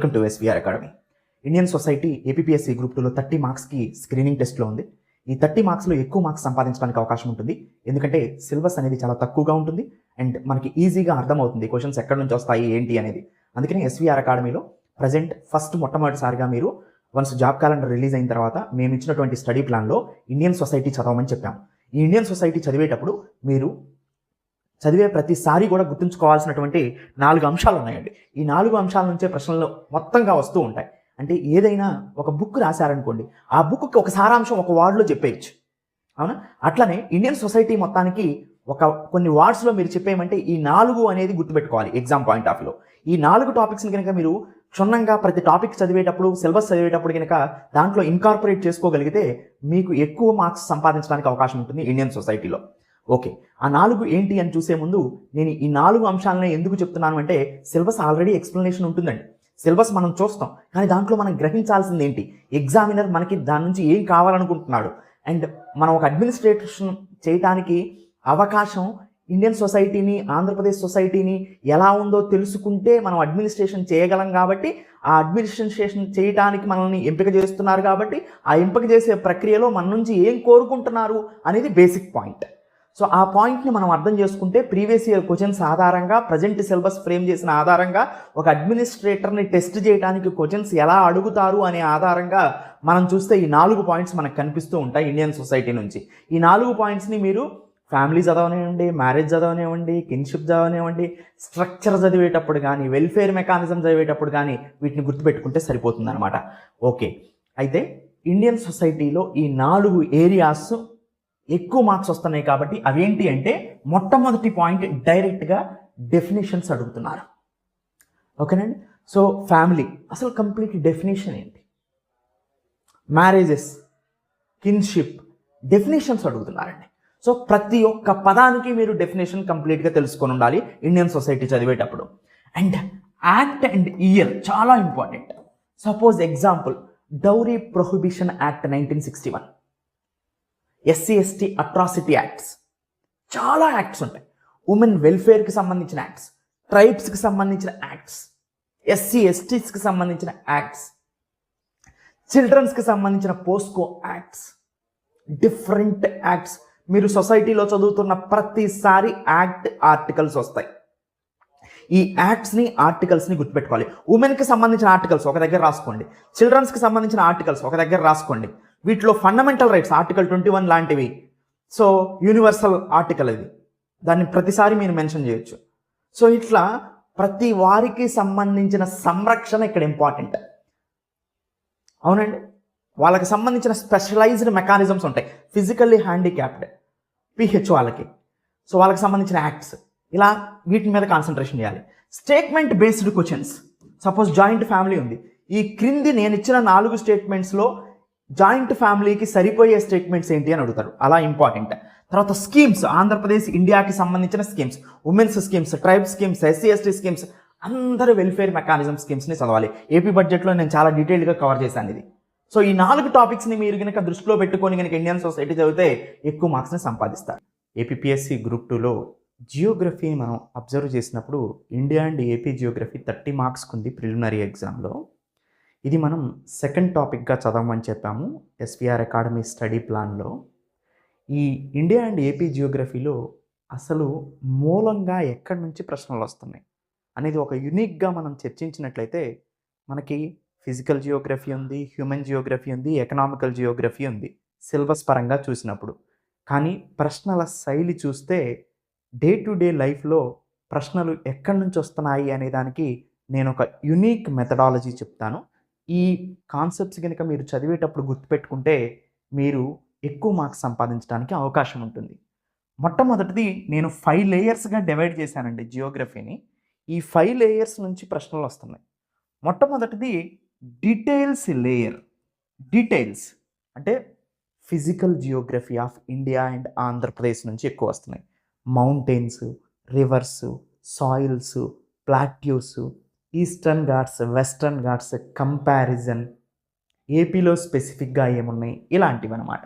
Welcome to SVR academy. Indian society APSC group 2లో 30 మార్క్స్కి screening టెస్ట్లో ఉంది. ఈ 30 మార్క్స్లో ఎక్కువ మార్క్స్ సంపాదించడానికి అవకాశం ఉంటుంది, ఎందుకంటే సిలబస్ అనేది చాలా తక్కువగా ఉంటుంది అండ్ మనకి ఈజీగా అర్థమవుతుంది క్వశ్చన్స్ ఎక్కడి నుంచి వస్తాయి ఏంటి అనేది. అందుకని ఎస్వీఆర్ అకాడమీలో ప్రజెంట్ మొట్టమొదటిసారిగా మీరు వన్స్ జాబ్ క్యాలెండర్ రిలీజ్ అయిన తర్వాత మేము ఇచ్చినటువంటి స్టడీ ప్లాన్లో ఇండియన్ సొసైటీ చదవమని చెప్పాము. ఈ ఇండియన్ సొసైటీ చదివేటప్పుడు మీరు చదివే ప్రతిసారి కూడా గుర్తుంచుకోవాల్సినటువంటి 4 అంశాలు ఉన్నాయండి. ఈ 4 అంశాల నుంచే ప్రశ్నలు మొత్తంగా వస్తూ ఉంటాయి. అంటే ఏదైనా ఒక బుక్ రాశారనుకోండి, ఆ బుక్కి ఒక సారాంశం ఒక వార్డులో చెప్పేయచ్చు, అవునా? అట్లనే ఇండియన్ సొసైటీ మొత్తానికి కొన్ని వార్డ్స్లో మీరు చెప్పేయమంటే ఈ 4 అనేది గుర్తుపెట్టుకోవాలి ఎగ్జామ్ పాయింట్ ఆఫ్ వ్యూలో. ఈ 4 టాపిక్స్ని కనుక మీరు క్షుణ్ణంగా ప్రతి టాపిక్ చదివేటప్పుడు, సిలబస్ చదివేటప్పుడు కనుక దాంట్లో ఇన్కార్పొరేట్ చేసుకోగలిగితే మీకు ఎక్కువ మార్క్స్ సంపాదించడానికి అవకాశం ఉంటుంది ఇండియన్ సొసైటీలో. ఓకే, ఆ 4 ఏంటి అని చూసే ముందు నేను ఈ 4 అంశాలనే ఎందుకు చెప్తున్నాను అంటే, సిలబస్ ఆల్రెడీ ఎక్స్ప్లెనేషన్ ఉంటుందండి. సిలబస్ మనం చూస్తాం, కానీ దాంట్లో మనం గ్రహించాల్సింది ఏంటి, ఎగ్జామినర్ మనకి దాని నుంచి ఏం కావాలనుకుంటున్నాడు, అండ్ మనం ఒక అడ్మినిస్ట్రేషన్ చేయడానికి అవకాశం ఇండియన్ సొసైటీని, ఆంధ్రప్రదేశ్ సొసైటీని ఎలా ఉందో తెలుసుకుంటే మనం అడ్మినిస్ట్రేషన్ చేయగలం. కాబట్టి ఆ అడ్మినిస్ట్రేషన్ చేయడానికి మనల్ని ఎంపిక చేస్తున్నారు, కాబట్టి ఆ ఎంపిక చేసే ప్రక్రియలో మన నుంచి ఏం కోరుకుంటున్నారు అనేది బేసిక్ పాయింట్. సో ఆ పాయింట్ని మనం అర్థం చేసుకుంటే ప్రీవియస్ ఇయర్ క్వశ్చన్స్ ఆధారంగా, ప్రజెంట్ సిలబస్ ఫ్రేమ్ చేసిన ఆధారంగా, ఒక అడ్మినిస్ట్రేటర్ని టెస్ట్ చేయడానికి క్వశ్చన్స్ ఎలా అడుగుతారు అనే ఆధారంగా మనం చూస్తే ఈ 4 పాయింట్స్ మనకు కనిపిస్తూ ఉంటాయి ఇండియన్ సొసైటీ నుంచి. ఈ 4 పాయింట్స్ని మీరు ఫ్యామిలీ చదవనివ్వండి, మ్యారేజ్ చదవనివ్వండి, కిన్షిప్ చదవనివ్వండి, స్ట్రక్చర్ చదివేటప్పుడు కానీ, వెల్ఫేర్ మెకానిజం చదివేటప్పుడు కానీ వీటిని గుర్తుపెట్టుకుంటే సరిపోతుంది అనమాట. ఓకే, అయితే ఇండియన్ సొసైటీలో ఈ 4 ఏరియాస్ ఎక్కువ మార్క్స్ వస్తున్నాయి. కాబట్టి అవేంటి అంటే, మొట్టమొదటి పాయింట్ డైరెక్ట్గా డెఫినేషన్స్ అడుగుతున్నారు. ఓకేనండి. సో ఫ్యామిలీ అసలు కంప్లీట్ డెఫినేషన్ ఏంటి, మ్యారేజెస్, కిన్షిప్ డెఫినేషన్స్ అడుగుతున్నారండి. సో ప్రతి ఒక్క పదానికి మీరు డెఫినేషన్ కంప్లీట్గా తెలుసుకొని ఉండాలి ఇండియన్ సొసైటీ చదివేటప్పుడు. అండ్ యాక్ట్ అండ్ ఇయర్ చాలా important. Suppose example, dowry prohibition act 1961, SC/ST atrocity acts, చాలా యాక్ట్స్ ఉంటాయి. ఉమెన్ వెల్ఫేర్కి సంబంధించిన యాక్ట్స్, ట్రైబ్స్కి సంబంధించిన యాక్ట్స్, SC/STస్కి సంబంధించిన యాక్ట్స్, చిల్డ్రన్స్కి సంబంధించిన పోస్కో యాక్ట్స్, డిఫరెంట్ యాక్ట్స్. మీరు సొసైటీలో చదువుతున్న ప్రతిసారి యాక్ట్ ఆర్టికల్స్ వస్తాయి. ఈ యాక్ట్స్ని, ఆర్టికల్స్ని గుర్తుపెట్టుకోవాలి. ఉమెన్కి సంబంధించిన ఆర్టికల్స్ ఒక దగ్గర రాసుకోండి, చిల్డ్రన్స్కి సంబంధించిన ఆర్టికల్స్ ఒక దగ్గర రాసుకోండి. వీటిలో ఫండమెంటల్ రైట్స్ ఆర్టికల్ 21 లాంటివి. సో యూనివర్సల్ ఆర్టికల్ ఇది, దాన్ని ప్రతిసారి మీరు మెన్షన్ చేయొచ్చు. సో ఇట్లా ప్రతి వారికి సంబంధించిన సంరక్షణ ఇక్కడ ఇంపార్టెంట్, అవునండి. వాళ్ళకి సంబంధించిన స్పెషలైజ్డ్ మెకానిజమ్స్ ఉంటాయి. ఫిజికల్లీ హ్యాండిక్యాప్డ్, PH వాళ్ళకి, సో వాళ్ళకి సంబంధించిన యాక్ట్స్, ఇలా వీటి మీద కాన్సన్ట్రేషన్ చేయాలి. Statement based questions, suppose joint family ఉంది, ఈ క్రింది నేను ఇచ్చిన 4 స్టేట్మెంట్స్లో జాయింట్ ఫ్యామిలీకి సరిపోయే స్టేట్మెంట్స్ ఏంటి అని అడుగుతారు, అలా ఇంపార్టెంట్. తర్వాత స్కీమ్స్, ఆంధ్రప్రదేశ్ ఇండియాకి సంబంధించిన schemes, women's schemes, tribe schemes, SC/ST schemes, అందరూ వెల్ఫేర్ మెకానిజం స్కీమ్స్ని చదవాలి. ఏపీ బడ్జెట్లో నేను చాలా డీటెయిల్గా కవర్ చేశాను ఇది. సో ఈ 4 టాపిక్స్ని మీరు కనుక దృష్టిలో పెట్టుకొని కనుక ఇండియన్ సొసైటీ చదివితే ఎక్కువ మార్క్స్ని సంపాదిస్తారు. ఏపీఎస్సీ గ్రూప్ 2లో జియోగ్రఫీని మనం అబ్జర్వ్ చేసినప్పుడు ఇండియా అండ్ ఏపీ జియోగ్రఫీ 30 మార్క్స్కి ఉంది ప్రిలిమినరీ ఎగ్జామ్లో. ఇది మనం సెకండ్ టాపిక్గా చదవమని చెప్పాము ఎస్వీఆర్ అకాడమీ స్టడీ ప్లాన్లో. ఈ ఇండియా అండ్ ఏపీ జియోగ్రఫీలో అసలు మూలంగా ఎక్కడి నుంచి ప్రశ్నలు వస్తున్నాయి అనేది ఒక యూనిక్గా మనం చర్చించినట్లయితే, మనకి ఫిజికల్ జియోగ్రఫీ ఉంది, హ్యూమన్ జియోగ్రఫీ ఉంది, ఎకనామికల్ జియోగ్రఫీ ఉంది సిలబస్ పరంగా చూసినప్పుడు. కానీ ప్రశ్నల శైలి చూస్తే డే టు డే లైఫ్లో ప్రశ్నలు ఎక్కడి నుంచి వస్తున్నాయి అనే దానికి నేను ఒక యూనిక్ మెథడాలజీ చెప్తాను. ఈ కాన్సెప్ట్స్ కనుక మీరు చదివేటప్పుడు గుర్తుపెట్టుకుంటే మీరు ఎక్కువ మార్క్స్ సంపాదించడానికి అవకాశం ఉంటుంది. మొట్టమొదటిది నేను 5 లేయర్స్గా డివైడ్ చేశానండి జియోగ్రఫీని. ఈ 5 లేయర్స్ నుంచి ప్రశ్నలు వస్తున్నాయి. మొట్టమొదటిది డీటెయిల్స్ లేయర్. డీటెయిల్స్ అంటే physical Geography of India and Andhra Pradesh నుంచి ఎక్కువ వస్తున్నాయి. Mountains, reverse, soils, plateaus, eastern Ghats, western Ghats, comparison, ఏపీలో స్పెసిఫిక్గా ఏమున్నాయి, ఇలాంటివి అనమాట.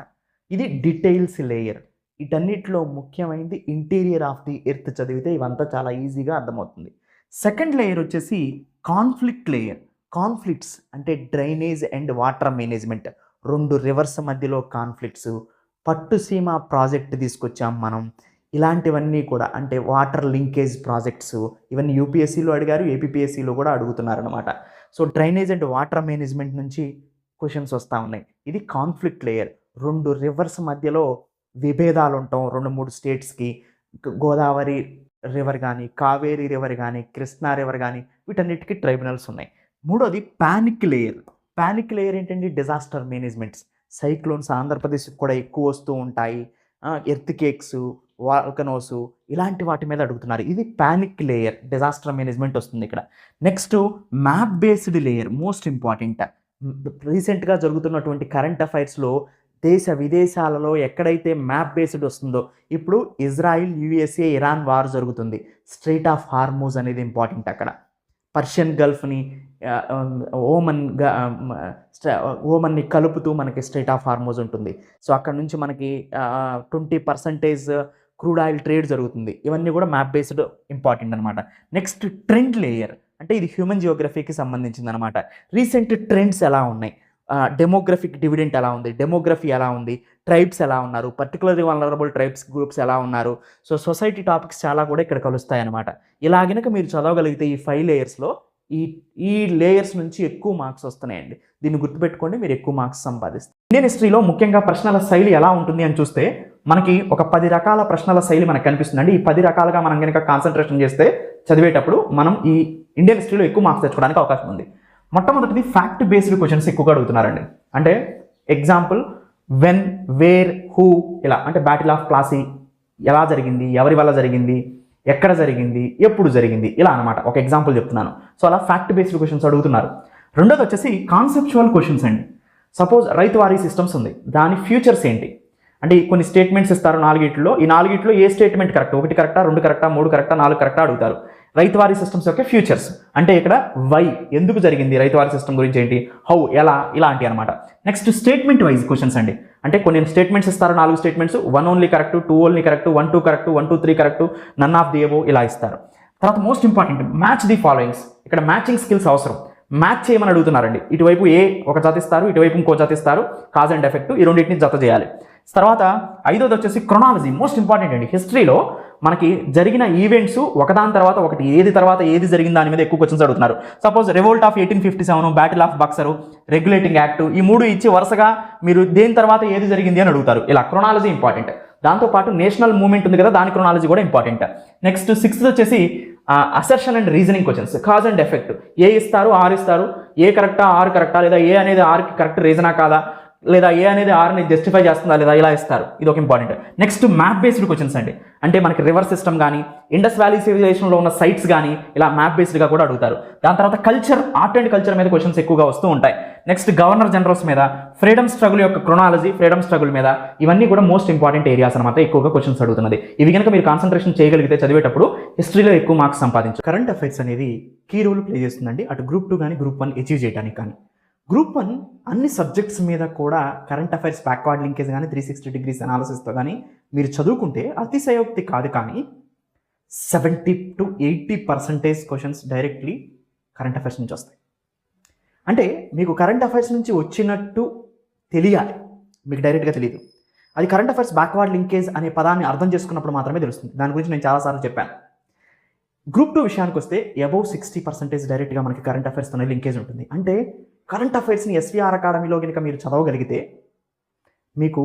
ఇది డీటెయిల్స్ లేయర్. వీటన్నిటిలో ముఖ్యమైనది ఇంటీరియర్ ఆఫ్ ది ఎర్త్ చదివితే ఇవంతా చాలా ఈజీగా అర్థమవుతుంది. సెకండ్ లేయర్ వచ్చేసి కాన్ఫ్లిక్ట్ లేయర్. కాన్ఫ్లిక్ట్స్ అంటే drainage and water management, 2 reverse మధ్యలో కాన్ఫ్లిక్ట్స్, పట్టుసీమ ప్రాజెక్ట్ తీసుకొచ్చాం మనం. ఇలాంటివన్నీ కూడా అంటే వాటర్ లింకేజ్ ప్రాజెక్ట్స్, ఇవన్నీ యూపీఎస్సీలో అడిగారు, ఏపీపీఎస్సీలో కూడా అడుగుతున్నారనమాట. So drainage and water management నుంచి క్వశ్చన్స్ వస్తూ ఉన్నాయి. ఇది కాన్ఫ్లిక్ట్ లేయర్. 2 రివర్స్ మధ్యలో విభేదాలు ఉంటాం 2-3 స్టేట్స్కి. గోదావరి రివర్ కానీ, కావేరీ రివర్ కానీ, కృష్ణా రివర్ కానీ, వీటన్నిటికీ ట్రైబ్యునల్స్ ఉన్నాయి. మూడోది ప్యానిక్ లేయర్. ప్యానిక్ లేయర్ ఏంటంటే డిజాస్టర్ మేనేజ్మెంట్స్. సైక్లోన్స్ ఆంధ్రప్రదేశ్కి కూడా ఎక్కువ వస్తూ ఉంటాయి. ఎర్త్కేక్స్, వాల్కనోస్, ఇలాంటి వాటి మీద అడుగుతున్నారు. ఇది ప్యానిక్ లేయర్, డిజాస్టర్ మేనేజ్మెంట్ వస్తుంది ఇక్కడ. Next map based layer, most important. రీసెంట్గా జరుగుతున్నటువంటి కరెంట్ అఫైర్స్లో దేశ విదేశాలలో ఎక్కడైతే మ్యాప్ బేస్డ్ వస్తుందో, ఇప్పుడు ఇజ్రాయిల్, యుఎస్ఏ, ఇరాన్ వార్ జరుగుతుంది. స్ట్రైట్ ఆఫ్ హార్మూజ్ అనేది ఇంపార్టెంట్ అక్కడ. పర్షియన్ గల్ఫ్ని ఓమన్ని కలుపుతూ మనకి స్ట్రైట్ ఆఫ్ హార్మూజ్ ఉంటుంది. సో అక్కడ నుంచి మనకి 20% క్రూడ్ ఆయిల్ ట్రేడ్ జరుగుతుంది. ఇవన్నీ కూడా మ్యాప్ బేస్డ్ ఇంపార్టెంట్ అనమాట. నెక్స్ట్ ట్రెండ్ లేయర్ అంటే ఇది హ్యూమన్ జియోగ్రఫీకి సంబంధించింది అనమాట. రీసెంట్ ట్రెండ్స్ ఎలా ఉన్నాయి, డెమోగ్రఫిక్ డివిడెంట్ ఎలా ఉంది, డెమోగ్రఫీ ఎలా ఉంది, ట్రైబ్స్ ఎలా ఉన్నారు, పర్టికులర్లీ వల్నరబుల్ ట్రైబ్స్ గ్రూప్స్ ఎలా ఉన్నారు. సో సొసైటీ టాపిక్స్ చాలా కూడా ఇక్కడ కలుస్తాయి అనమాట. ఇలా కనుక మీరు చదవగలిగితే ఈ 5 లేయర్స్లో ఈ లేయర్స్ నుంచి ఎక్కువ మార్క్స్ వస్తున్నాయండి. దీన్ని గుర్తుపెట్టుకోండి, మీరు ఎక్కువ మార్క్స్ సంపాదిస్తారు. ఇండియన్ హిస్టరీలో ముఖ్యంగా ప్రశ్నల శైలి ఎలా ఉంటుంది అని చూస్తే మనకి ఒక 10 రకాల ప్రశ్నల శైలి మనకు కనిపిస్తుందండి. ఈ 10 రకాలుగా మనం కనుక కాన్సన్ట్రేషన్ చేస్తే చదివేటప్పుడు మనం ఈ ఇండియన్ హిస్టరీలో ఎక్కువ మార్క్స్ తెచ్చుకోవడానికి అవకాశం ఉంది. మొట్టమొదటిది ఫ్యాక్ట్ బేస్డ్ క్వశ్చన్స్ ఎక్కువగా అడుగుతున్నారండి. అంటే ఎగ్జాంపుల్ వెన్, వేర్, హూ, ఇలా అంటే బ్యాటిల్ ఆఫ్ ప్లాసీ ఎలా జరిగింది, ఎవరి వల్ల జరిగింది, ఎక్కడ జరిగింది, ఎప్పుడు జరిగింది, ఇలా అనమాట. ఒక ఎగ్జాంపుల్ చెప్తున్నాను. సో అలా ఫ్యాక్ట్ బేస్డ్ క్వశ్చన్స్ అడుగుతున్నారు. రెండోది వచ్చేసి కాన్సెప్చువల్ క్వశ్చన్స్ అండి. సపోజ్ రైతువారీ సిస్టమ్స్ ఉంది, దాని ఫ్యూచర్స్ ఏంటి అంటే కొన్ని స్టేట్మెంట్స్ ఇస్తారు 4 ఈ 4 ఏ స్టేట్మెంట్ కరెక్ట్, 1 కరెక్టా, 2 కరెక్టా, 3 కరెక్టా, 4 కరెక్టా అడుగుతారు. రైతువారీ సిస్టమ్స్ యొక్క ఫ్యూచర్స్ అంటే ఇక్కడ వై, ఎందుకు జరిగింది, రైతువారీ సిస్టమ్ గురించి ఏంటి, హౌ, ఎలా, ఇలాంటి అనమాట. నెక్స్ట్ స్టేట్మెంట్ వైజ్ క్వశ్చన్స్ అండి. అంటే కొన్ని స్టేట్మెంట్స్ ఇస్తారు, 4 statements, 1 only correct, 2 only correct, 1 2 correct, 1 2 3 correct, none of the above ఇలా ఇస్తారు. తర్వాత most important match the followings. ఇక్కడ మ్యాచింగ్ స్కిల్స్ అవసరం. మ్యాచ్ చేయమని అడుగుతున్నారండి. ఇటువైపు ఏ ఒక జత ఇస్తారు, ఇటువైపు ఇంకో జత ఇస్తారు, కాజ్ అండ్ ఎఫెక్ట్, ఈ రెండింటిని జత చేయాలి. తర్వాత 5వది వచ్చేసి క్రొనాలజీ, మోస్ట్ ఇంపార్టెంట్ అండి. హిస్టరీలో మనకి జరిగిన ఈవెంట్స్ ఒకదాని తర్వాత ఒకటి, ఏది తర్వాత ఏది జరిగిన దాని మీద ఎక్కువ క్వశ్చన్స్ అడుగుతున్నారు. Suppose revolt of 1857, battle of Buxar, regulating act, ఈ 3 ఇచ్చి వరుసగా మీరు దేని తర్వాత ఏది జరిగింది అని అడుగుతారు. ఇలా క్రొనాలజీ ఇంపార్టెంట్. దాంతోపాటు నేషనల్ మూవ్మెంట్ ఉంది కదా, దాని క్రొనాలజీ కూడా ఇంపార్టెంట్. నెక్స్ట్ 6th వచ్చేసి assertion and reasoning questions, cause and effect. A ఇస్తారు, ఆర్ ఇస్తారు, ఏ కరెక్టా, ఆర్ కరెక్టా, లేదా ఏ అనేది ఆర్కి కరెక్ట్ రీజనా కాదా, లేదా ఏ అనేది ఆర్ని జస్టిఫై చేస్తుందా లేదా, ఇలా ఇస్తారు. ఇది ఒక important. Next map based questions అండి. అంటే మనకి రివర్ సిస్టమ్ కానీ, ఇండస్ వ్యాలీ సివిలైజేషన్లో ఉన్న సైట్స్ కానీ ఇలా మ్యాప్ బేస్డ్గా కూడా అడుగుతారు. దాని తర్వాత కల్చర్, ఆర్ట్ అండ్ కల్చర్ మీద క్వశ్చన్స్ ఎక్కువగా వస్తూ ఉంటాయి. నెక్స్ట్ గవర్నర్ జనరల్స్ మీద, ఫ్రీడమ్ స్ట్రగుల్ యొక్క క్రొనాలజీ, ఫ్రీడమ్ స్ట్రగుల్ మీద, ఇవన్నీ కూడా మోస్ట్ ఇంపార్టెంట్ ఏరియాస్ అనమాట. ఎక్కువగా క్వశ్చన్స్ అడుగుతున్నది. ఇవి కనుక మీరు కాన్సన్ట్రేషన్ చేయగలిగితే చదివేటప్పుడు హిస్టరీలో ఎక్కువ మార్క్స్ సంపాదించు. కరెంట్ అఫైర్స్ అనేది కీ రోల్ ప్లే చేస్తుందండి, అటు గ్రూప్ 2 కానీ గ్రూప్ 1 అచీవ్ చేయడానికి కానీ. గ్రూప్ 1 అన్ని సబ్జెక్ట్స్ మీద కూడా కరెంట్ అఫైర్స్ బ్యాక్వర్డ్ లింకేజ్ కానీ 360 డిగ్రీస్ అనాలిసిస్తో కానీ మీరు చదువుకుంటే అతిశయోక్తి కాదు, కానీ 70 to 80% questions directly current affairs నుంచి వస్తాయి. అంటే మీకు కరెంట్ అఫైర్స్ నుంచి వచ్చినట్టు తెలియాలి, మీకు డైరెక్ట్గా తెలియదు. అది కరెంట్ అఫైర్స్ బ్యాక్వర్డ్ లింకేజ్ అనే పదాన్ని అర్థం చేసుకున్నప్పుడు మాత్రమే తెలుస్తుంది. దాని గురించి నేను చాలాసార్లు చెప్పాను. గ్రూప్ 2 విషయానికి వస్తే అబౌవ్ 60% డైరెక్ట్గా మనకి కరెంట్ అఫైర్స్తోనే లింకేజ్ ఉంటుంది. అంటే కరెంట్ అఫైర్స్ని ఎస్వీఆర్ అకాడమీలో కనుక మీరు చదవగలిగితే మీకు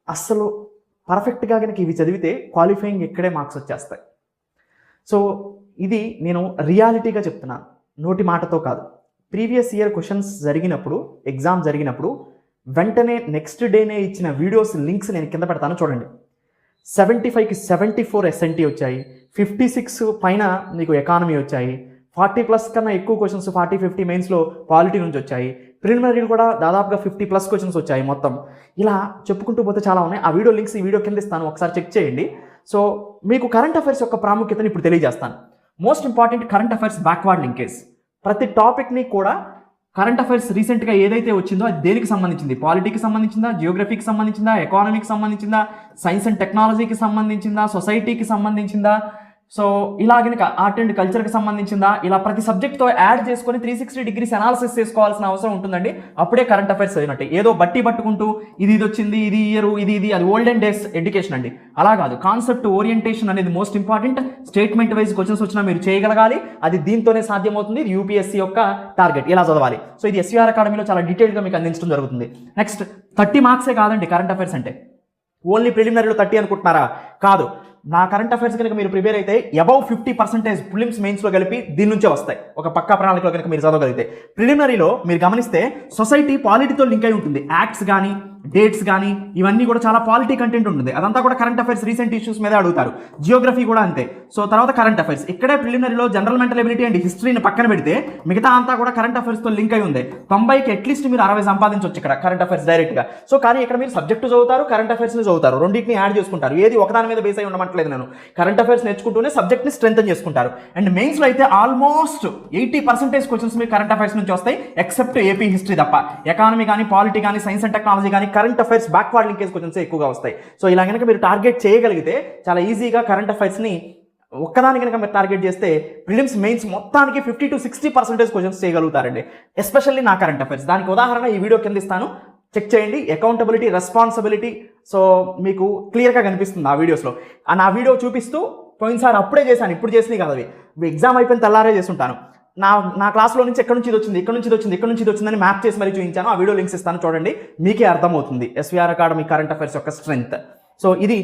అస్సలు పర్ఫెక్ట్గా కనుక ఇవి చదివితే క్వాలిఫైయింగ్ ఇక్కడే మార్క్స్ వచ్చేస్తాయి. సో ఇది నేను రియాలిటీగా చెప్తున్నాను, నోటి మాటతో కాదు. ప్రీవియస్ ఇయర్ క్వశ్చన్స్ జరిగినప్పుడు, ఎగ్జామ్ జరిగినప్పుడు వెంటనే నెక్స్ట్ డేనే ఇచ్చిన వీడియోస్ లింక్స్ నేను కింద పెడతాను చూడండి. 75కి 74 ఎస్ఎన్టీ వచ్చాయి, 56 పైన మీకు ఎకానమీ వచ్చాయి, 40+ కన్నా ఎక్కువ క్వశ్చన్స్ 40-50 మెయిన్స్లో పాలిటీ నుంచి వచ్చాయి, ప్రిలిమినరీలు కూడా దాదాపుగా 50+ క్వశ్చన్స్ వచ్చాయి మొత్తం. ఇలా చెప్పుకుంటూ పోతే చాలా ఉన్నాయి. ఆ వీడియో లింక్స్ ఈ వీడియో కింద ఇస్తాను, ఒకసారి చెక్ చేయండి. సో మీకు కరెంట్ అఫైర్స్ యొక్క ప్రాముఖ్యతని ఇప్పుడు తెలియజేస్తాను. Most important current affairs backward linkage. ప్రతి టాపిక్ని కూడా కరెంట్ అఫైర్స్ రీసెంట్గా ఏదైతే వచ్చిందో అది దేనికి సంబంధించింది, పాలిటీకి సంబంధించిందా, జియోగ్రఫీకి సంబంధించిందా, ఎకానమీకి సంబంధించిందా, సైన్స్ అండ్ టెక్నాలజీకి సంబంధించిందా, సొసైటీకి సంబంధించిందా, సో ఇలా కనుక ఆర్ట్ అండ్ కల్చర్కి సంబంధించిందా ఇలా ప్రతి సబ్జెక్ట్తో యాడ్ చేసుకొని 360 డిగ్రీస్ అనాలిసిస్ చేసుకోవాల్సిన అవసరం ఉంటుందండి. అప్పుడే కరెంట్ అఫైర్స్ చదివినట్టు. ఏదో బట్టి పట్టుకుంటూ ఇది వచ్చింది, ఇది ఇయర్, ఇది అది ఓల్డెన్ డేస్ ఎడ్యుకేషన్ అండి. అలా కాదు, కాన్సెప్ట్ ఓరియంటేషన్ అనేది most important. Statement wise questions వచ్చినా మీరు చేయగలగాలి. అది దీంతోనే సాధ్యమవుతుంది. ఇది యూపీఎస్సీ యొక్క టార్గెట్. ఇలా చదవాలి. సో ఇది ఎస్వీఆర్ అకాడమీలో చాలా డీటెయిల్గా మీకు అందించడం జరుగుతుంది. నెక్స్ట్ 30 మార్క్సే కాదండి కరెంట్ అఫైర్స్ అంటే. ఓన్లీ ప్రిలిమినరీలో 30 అనుకుంటున్నారా? కాదు. నా కరెంట్ అఫైర్స్ కనుక మీరు ప్రిపేర్ అయితే అబౌవ్ 50% ప్రిలిమ్స్ మెయిన్స్లో కలిపి దీని నుంచే వస్తాయి. ఒక పక్కా ప్రణాళికలో కనుక మీరు చదవగలిగితే. ప్రిలిమినరీలో మీరు గమనిస్తే సొసైటీ పాలిటీతో లింక్ అయి ఉంటుంది. యాక్ట్స్ కానీ డేట్స్ కానీ ఇవన్నీ కూడా చాలా పాలిటీ కంటెంట్ ఉంటుంది. అదంతా కూడా కరెంట్ అఫైర్స్ రీసెంట్ ఇష్యూస్ మీద అడుగుతారు. జియోగ్రఫీ కూడా అంతే. సో తర్వాత కరెంట్ అఫైర్స్. ఇక్కడే ప్రిలిమినరీలో జనరల్ మెంటల్ ఎబిలిటీ అండ్ హిస్టరీని పక్కన పెడితే మిగతా అంతా కూడా కరెంట్ అఫైర్స్తో లింక్ అయి ఉంది. 90కి అట్లీస్ట్ మీరు 60 సంపాదించవచ్చు ఇక్కడ కరెంట్ అఫైర్స్ డైరెక్ట్గా. సో కానీ ఇక్కడ మీరు సబ్జెక్టు చదువుతారు, కరెంట్ అఫైర్స్ని చదువుతారు, రెండింటిని యాడ్ చేసుకుంటారు. ఏది ఒకదాని మీద బేస్ అయి ఉండమంటలేదు నేను. కరెంట్ అఫైర్స్ నేర్చుకుంటూనే సబ్జెక్ట్ని స్ట్రెంథన్ చేసుకుంటారు. అండ్ మెయిన్స్లో అయితే ఆల్మోస్ట్ 80% క్వశ్చన్స్ మీకు కరెంట్ అఫైర్స్ నుంచి వస్తాయి, ఎక్సెప్ట్ ఏపీ హిస్టరీ తప్ప. ఎకానమీ కానీ, పాలిటీ కానీ, సైన్స్ అండ్ టెక్నాలజీ కానీ current affairs backward linkage questions ఎక్కువగా వస్తాయి. సో ఇలా కనుక మీరు టార్గెట్ చేయగలిగితే చాలా ఈజీగా కరెంట్ అఫైర్స్ని ఒక్కదాని కనుక మీరు టార్గెట్ చేస్తే ప్రిలిమ్స్ మెయిన్స్ మొత్తానికి 50 to 60% క్వశ్చన్స్ చేయగలుగుతారండి. ఎస్పెషల్లీ నా కరెంట్ అఫైర్స్. దానికి ఉదాహరణ ఈ వీడియో కింద ఇస్తాను, చెక్ చేయండి. అకౌంటబిలిటీ, రెస్పాన్సిబిలిటీ సో మీకు క్లియర్గా కనిపిస్తుంది ఆ వీడియోస్లో. నా వీడియో చూపిస్తూ పోయినసారి అప్పుడే చేశాను, ఇప్పుడు చేసినవి కాదు అవి. ఎగ్జామ్ అయిపోయిన తెల్లారే చేస్తుంటాను. నా క్లాస్లో నుంచి ఎక్కడి నుంచి ఇది వచ్చింది, ఇక్కడ నుంచి ఇది వచ్చింది, ఇక్కడ నుంచి ఇది వచ్చిందని మ్యాప్ చేసి మరీ చూపించాను. ఆ వీడియో లింక్స్ ఇస్తాను, చూడండి, మీకే అర్థమవుతుంది ఎస్వీఆర్ అకాడమీ కరెంట్ అఫైర్స్ యొక్క స్ట్రెంగ్త్. సో ఇది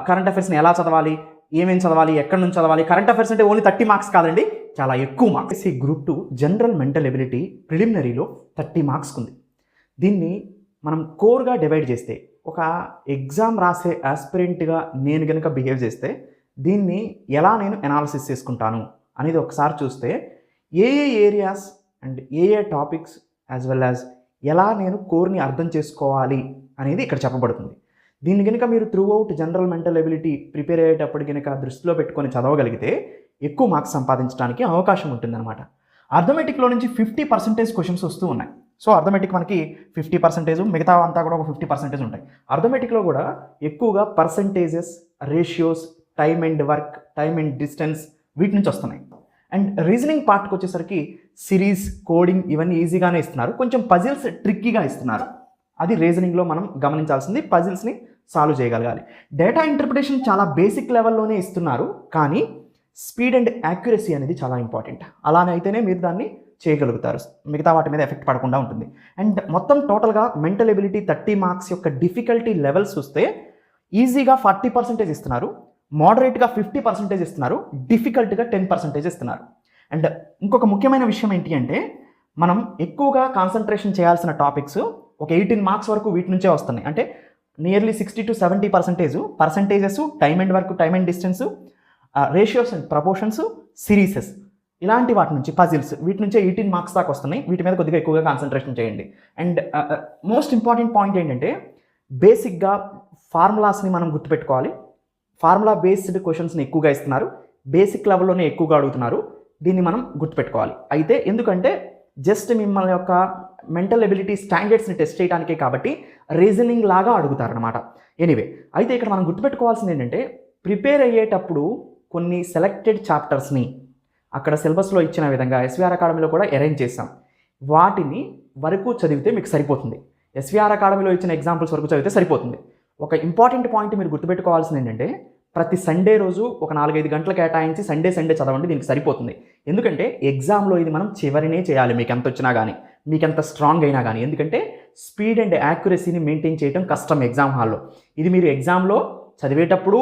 కరెంట్ అఫైర్స్ని ఎలా చదవాలి, ఏమేమి చదవాలి, ఎక్కడి నుంచి చదవాలి. కరెంట్ అఫైర్స్ అంటే ఓన్లీ 30 మార్క్స్ కాదండి, చాలా ఎక్కువ మార్క్స్. ఈ గ్రూప్ 2 జనరల్ మెంటల్ ఎబిలిటీ ప్రిలిమినరీలో 30 మార్క్స్ ఉంది. దీన్ని మనం కోర్గా డివైడ్ చేస్తే, ఒక ఎగ్జామ్ రాసే ఆస్పిరెంట్గా నేను కనుక బిహేవ్ చేస్తే దీన్ని ఎలా నేను అనాలిసిస్ చేసుకుంటాను అనేది ఒకసారి చూస్తే ఏ ఏరియాస్ అండ్ ఏ టాపిక్స్ యాజ్ వెల్ యాజ్ ఎలా నేను కోర్ని అర్థం చేసుకోవాలి అనేది ఇక్కడ చెప్పబడుతుంది. దీన్ని కనుక మీరు through out general mental ability prepare అయ్యేటప్పుడు కనుక దృష్టిలో పెట్టుకొని చదవగలిగితే ఎక్కువ మార్క్స్ సంపాదించడానికి అవకాశం ఉంటుందన్నమాట. అర్థమెటిక్లో నుంచి 50% క్వశ్చన్స్ వస్తూ ఉన్నాయి. సో అర్థమెటిక్ మనకి 50%, మిగతా అంతా కూడా ఒక 50% ఉంటాయి. అర్థమెటిక్లో కూడా ఎక్కువగా percentages, ratios, time and work, time and distance వీటి నుంచి వస్తున్నాయి. అండ్ రీజనింగ్ పార్ట్కి వచ్చేసరికి సిరీస్, కోడింగ్ ఇవన్నీ ఈజీగానే ఇస్తున్నారు. కొంచెం పజిల్స్ ట్రిక్కీగా ఇస్తున్నారు. అది రీజనింగ్లో మనం గమనించాల్సింది. పజిల్స్ని సాల్వ్ చేయగలగాలి. డేటా ఇంటర్ప్రిటేషన్ చాలా బేసిక్ లెవెల్లోనే ఇస్తున్నారు, కానీ స్పీడ్ అండ్ యాక్యురసీ అనేది చాలా ఇంపార్టెంట్. అలానే అయితేనే మీరు దాన్ని చేయగలుగుతారు, మిగతా వాటి మీద ఎఫెక్ట్ పడకుండా ఉంటుంది. అండ్ మొత్తం టోటల్గా మెంటల్ ఎబిలిటీ 30 మార్క్స్ యొక్క డిఫికల్టీ లెవెల్స్ చూస్తే ఈజీగా 40% ఇస్తున్నారు, మోడరేట్గా 50% ఇస్తున్నారు, డిఫికల్ట్గా 10% ఇస్తున్నారు. అండ్ ఇంకొక ముఖ్యమైన విషయం ఏంటి అంటే, మనం ఎక్కువగా కాన్సన్ట్రేషన్ చేయాల్సిన టాపిక్స్ ఒక 18 మార్క్స్ వరకు వీటి నుంచే వస్తున్నాయి. అంటే nearly 60 to 70% percentages, time and work, time and distance, ratios and proportions, series, ఇలాంటి వాటి నుంచి పజిల్స్, వీటి నుంచే 18 మార్క్స్ దాకా వస్తున్నాయి. వీటి మీద కొద్దిగా ఎక్కువగా కాన్సన్ట్రేషన్ చేయండి. అండ్ మోస్ట్ ఇంపార్టెంట్ పాయింట్ ఏంటంటే, బేసిక్గా ఫార్ములాస్ని మనం గుర్తుపెట్టుకోవాలి. ఫార్ములా బేస్డ్ క్వశ్చన్స్ని ఎక్కువగా ఇస్తున్నారు, బేసిక్ లెవెల్లోనే ఎక్కువగా అడుగుతున్నారు. దీన్ని మనం గుర్తుపెట్టుకోవాలి. అయితే ఎందుకంటే జస్ట్ మిమ్మల్ని యొక్క మెంటల్ ఎబిలిటీ స్టాండర్డ్స్ని టెస్ట్ చేయడానికే కాబట్టి రీజనింగ్ లాగా అడుగుతారనమాట. ఎనీవే, అయితే ఇక్కడ మనం గుర్తుపెట్టుకోవాల్సింది ఏంటంటే, ప్రిపేర్ అయ్యేటప్పుడు కొన్ని సెలెక్టెడ్ చాప్టర్స్ని అక్కడ సిలబస్లో ఇచ్చిన విధంగా ఎస్వీఆర్ అకాడమీలో కూడా అరేంజ్ చేస్తాం. వాటిని వరకు చదివితే మీకు సరిపోతుంది. ఎస్వీఆర్ అకాడమీలో ఇచ్చిన ఎగ్జాంపుల్స్ వరకు చదివితే సరిపోతుంది. ఒక ఇంపార్టెంట్ పాయింట్ మీరు గుర్తుపెట్టుకోవాల్సింది ఏంటంటే, ప్రతి సండే రోజు ఒక 4-5 గంటలు కేటాయించి సండే చదవండి, దీనికి సరిపోతుంది. ఎందుకంటే ఎగ్జామ్లో ఇది మనం చివరినే చేయాలి, మీకు ఎంత వచ్చినా కానీ, మీకు ఎంత స్ట్రాంగ్ అయినా కానీ. ఎందుకంటే స్పీడ్ అండ్ యాక్యురసీని మెయింటైన్ చేయడం కష్టం ఎగ్జామ్ హాల్లో. ఇది మీరు ఎగ్జామ్లో చదివేటప్పుడు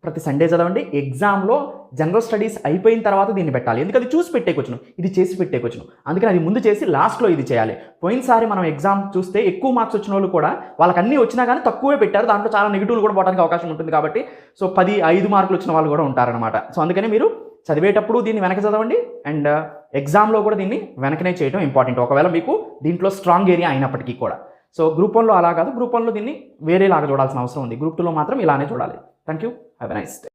ప్రతి సండే చదవండి, ఎగ్జామ్లో జనరల్ స్టడీస్ అయిపోయిన తర్వాత దీన్ని పెట్టాలి. ఎందుకంటే అది చూసి పెట్టేకొచ్చును, ఇది చేసి పెట్టేకొచ్చును. అందుకని అది ముందు చేసి లాస్ట్లో ఇది చేయాలి. పోయినసారి మనం ఎగ్జామ్ చూస్తే ఎక్కువ మార్క్స్ వచ్చిన వాళ్ళు కూడా వాళ్ళకి అన్నీ వచ్చినా కానీ తక్కువే పెట్టారు. దాంట్లో చాలా నెగిటివ్లు కూడా పోవడానికి అవకాశం ఉంటుంది. కాబట్టి సో 5 మార్కులు వచ్చిన వాళ్ళు కూడా ఉంటారనమాట. సో అందుకని మీరు చదివేటప్పుడు దీన్ని వెనక చదవండి, అండ్ ఎగ్జామ్లో కూడా దీన్ని వెనకనే చేయడం ఇంపార్టెంట్, ఒకవేళ మీకు దీంట్లో స్ట్రాంగ్ ఏరియా అయినప్పటికీ కూడా. సో గ్రూప్ 1లో అలా కాదు, గ్రూప్ 1లో దీన్ని వేరేలాగా చూడాల్సిన అవసరం ఉంది. గ్రూప్ 2లో మాత్రం ఇలానే చూడాలి. Thank you, have a nice day.